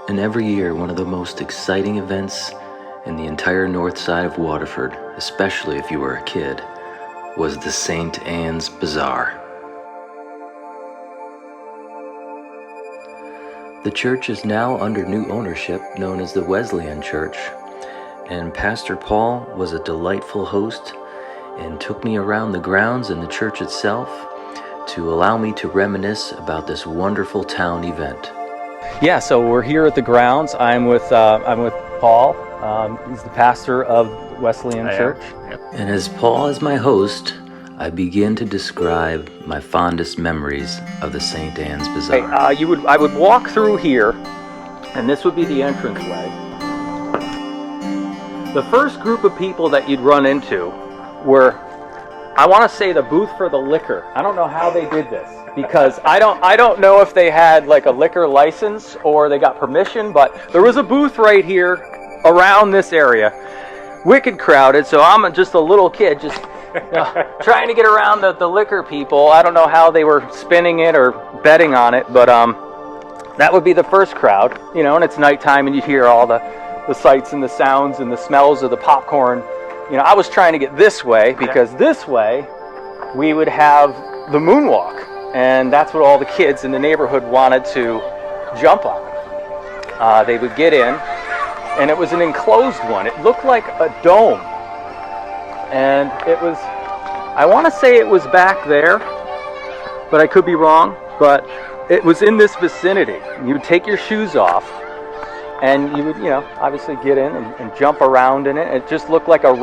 And every year, one of the most exciting events in the entire north side of Waterford, especially if you were a kid, was the St. Anne's Bazaar. The church is now under new ownership known as the Wesleyan Church, and Pastor Paul was a delightful host and took me around the grounds and the church itself to allow me to reminisce about this wonderful town event. Yeah, so we're here at the grounds. I'm with Paul. He's the pastor of Wesleyan Church. Yep. And as Paul is my host, I begin to describe my fondest memories of the St. Anne's Bazaar. I would walk through here, and this would be the entranceway. The first group of people that you'd run into were, I want to say, the booth for the liquor. I don't know how they did this, because I don't know if they had like a liquor license or they got permission, but there was a booth right here around this area. Wicked crowded, so I'm just a little kid just trying to get around the liquor people. I don't know how they were spinning it or betting on it, but that would be the first crowd, and it's nighttime and you hear all the sights and the sounds and the smells of the popcorn. I was trying to get this way because this way we would have the moonwalk, and that's what all the kids in the neighborhood wanted to jump on. They would get in, and it was an enclosed one. It looked like a dome, and it was, I want to say it was back there, but I could be wrong, but it was in this vicinity. You would take your shoes off, and you would, obviously get in and jump around in it. It just looked like a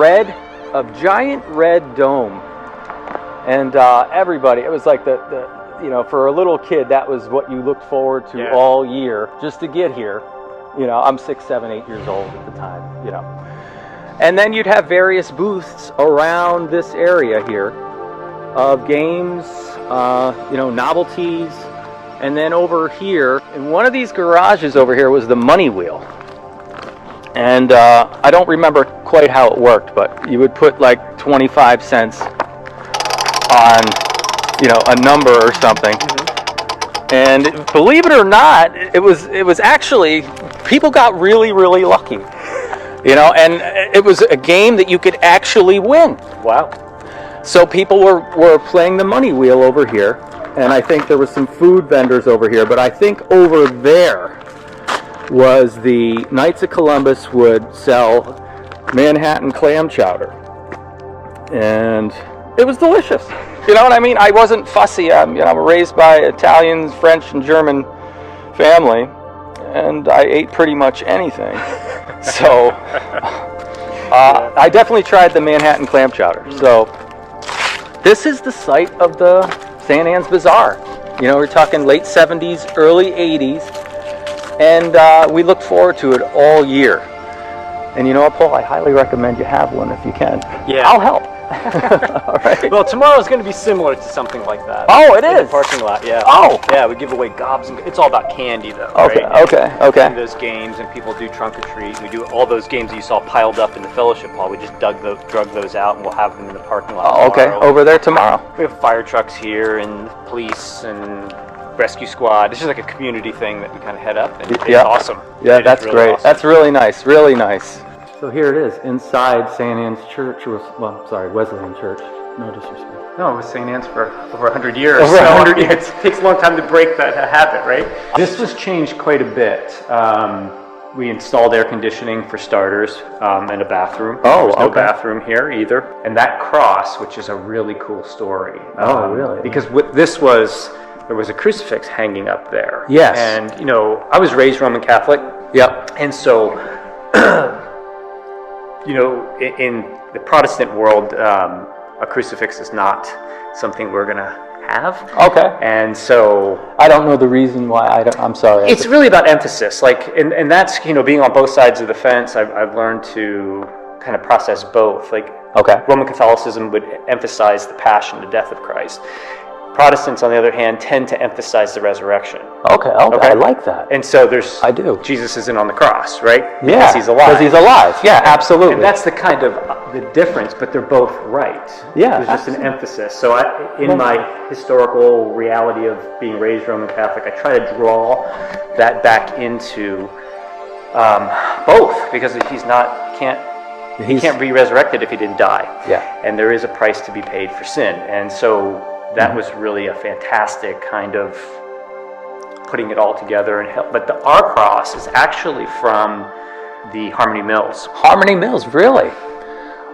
giant red dome. And everybody, it was like for a little kid, that was what you looked forward to all year, just to get here. I'm 6, 7, 8 years old at the time, And then you'd have various booths around this area here of games, novelties. And then over here, in one of these garages over here was the money wheel. And I don't remember quite how it worked, but you would put like 25 cents on, a number or something. And believe it or not, it was actually, people got really, really lucky. And it was a game that you could actually win. Wow. So people were playing the money wheel over here. And I think there was some food vendors over here, but I think over there was the Knights of Columbus would sell Manhattan clam chowder. And it was delicious. You know what I mean? I wasn't fussy. I'm raised by Italian, French, and German family, and I ate pretty much anything. So I definitely tried the Manhattan clam chowder. So this is the site of the St. Anne's Bazaar. We're talking late 70s, early 80s, and we look forward to it all year. And you know what, Paul? I highly recommend you have one if you can. Yeah. I'll help. All right. Well, tomorrow's going to be similar to something like that. Oh, it in is? The parking lot, yeah. Oh. Yeah, we give away gobs, and it's all about candy, though. Okay, right? okay. And those games, and people do trunk or treat. We do all those games that you saw piled up in the fellowship hall. We just drug those out, and we'll have them in the parking lot Oh, okay, tomorrow. over there tomorrow. We have fire trucks here, and police, and rescue squad. It's just like a community thing that we kind of head up, and it's awesome. Yeah, That's really great. Awesome. That's really nice, really nice. So here it is, inside St. Anne's Church, Wesleyan Church. No disrespect. No, it was St. Anne's for over 100 years. Over 100 years. It takes a long time to break that habit, right? This was changed quite a bit. We installed air conditioning for starters, and a bathroom. Oh, There's no okay. bathroom here either. And that cross, which is a really cool story. Oh, really? Because there was a crucifix hanging up there. Yes. And, I was raised Roman Catholic. Yep. And so, in the Protestant world, a crucifix is not something we're going to have. Okay. And so I don't know the reason why. I'm sorry. it's really about emphasis. And that's, being on both sides of the fence, I've learned to kind of process both. Okay. Roman Catholicism would emphasize the passion, the death of Christ. Protestants, on the other hand, tend to emphasize the resurrection. Okay, I like that. And so there's... I do. Jesus isn't on the cross, right? Yeah, Because he's alive. Because he's alive. Yeah, absolutely. And that's the kind of the difference, but they're both right. Yeah, There's just an emphasis. So in my historical reality of being raised Roman Catholic, I try to draw that back into both, because he can't be resurrected if he didn't die. Yeah. And there is a price to be paid for sin. And so that was really a fantastic kind of putting it all together. But our cross is actually from the Harmony Mills. Harmony Mills, really?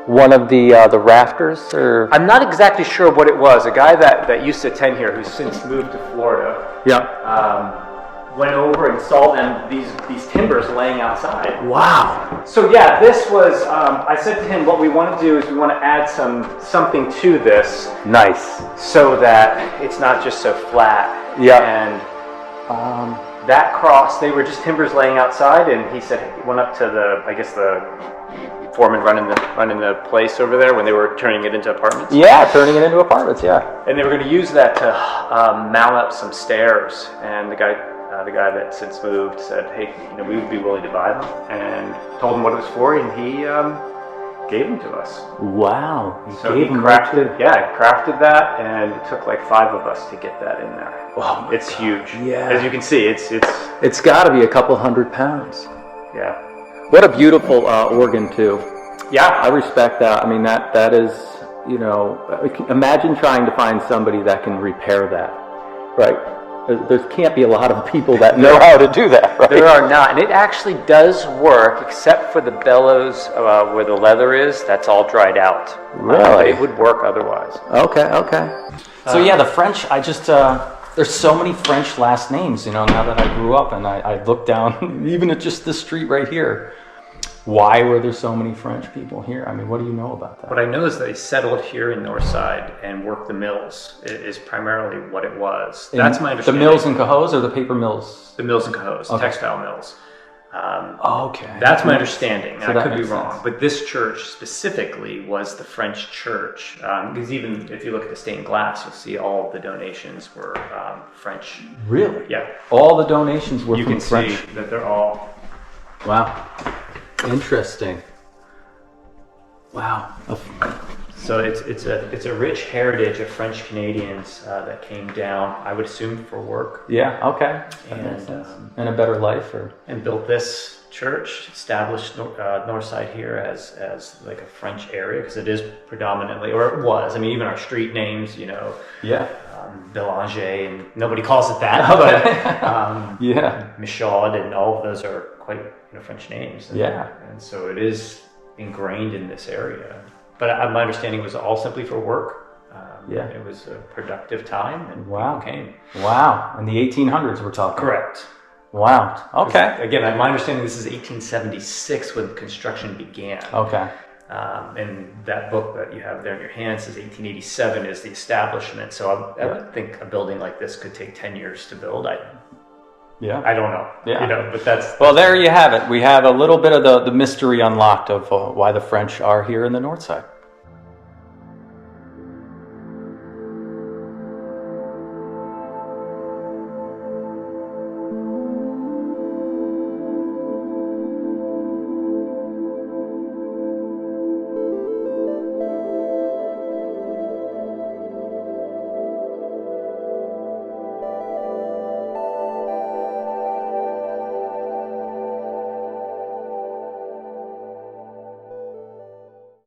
One of the rafters, or? I'm not exactly sure what it was. A guy that used to attend here, who's since moved to Florida, went over and saw these timbers laying outside. Wow. So yeah, this was, I said to him, what we want to do is we want to add something to this. Nice. So that it's not just so flat. Yeah. And that cross, they were just timbers laying outside, and he said he went up to the foreman running the place over there when they were turning it into apartments. Yeah, turning it into apartments, yeah. And they were going to use that to mount up some stairs, and the guy that since moved said, hey, we would be willing to buy them, and told him what it was for, and he gave them to us. Wow. So he crafted that, and it took like 5 of us to get that in there. Oh, it's huge. Yeah. As you can see, it's got to be a couple 100 pounds. Yeah. What a beautiful organ too. Yeah. I respect that. I mean, that is, imagine trying to find somebody that can repair that, right? There can't be a lot of people that know how to do that, right? There are not, and it actually does work, except for the bellows where the leather is. That's all dried out. Really? It would work otherwise. Okay. So yeah, the French, there's so many French last names, now that I grew up, and I look down, even at just this street right here. Why were there so many French people here? I mean, what do you know about that? What I know is they settled here in Northside and worked the mills. It is primarily what it was. That's my understanding. The mills in Cahos or the paper mills? The mills in Cahos, okay. Textile mills. Okay. That's my understanding. So I could be wrong. sense. But this church specifically was the French church. Because even if you look at the stained glass, you'll see all of the donations were French. Really? Yeah. All the donations were from French? You can see that they're all... Wow. Interesting. Wow. So it's a rich heritage of French Canadians that came down, I would assume, for work. Yeah. Okay. And a better life, and built this church, established Northside here as like a French area, because it is predominantly, or it was. I mean, even our street names, Yeah. Belanger, and nobody calls it that, but yeah, Michaud, and all of those are quite French names. And so it is ingrained in this area. But my understanding was all simply for work. It was a productive time, and people came. Wow. In the 1800s we're talking. Correct. Wow. Okay. Again, my understanding, this is 1876 when construction began. Okay. And that book that you have there in your hand says 1887 is the establishment. So I would think a building like this could take 10 years to build. I don't know. Yeah. But that's... Well, there you have it. We have a little bit of the mystery unlocked of why the French are here in the North Side.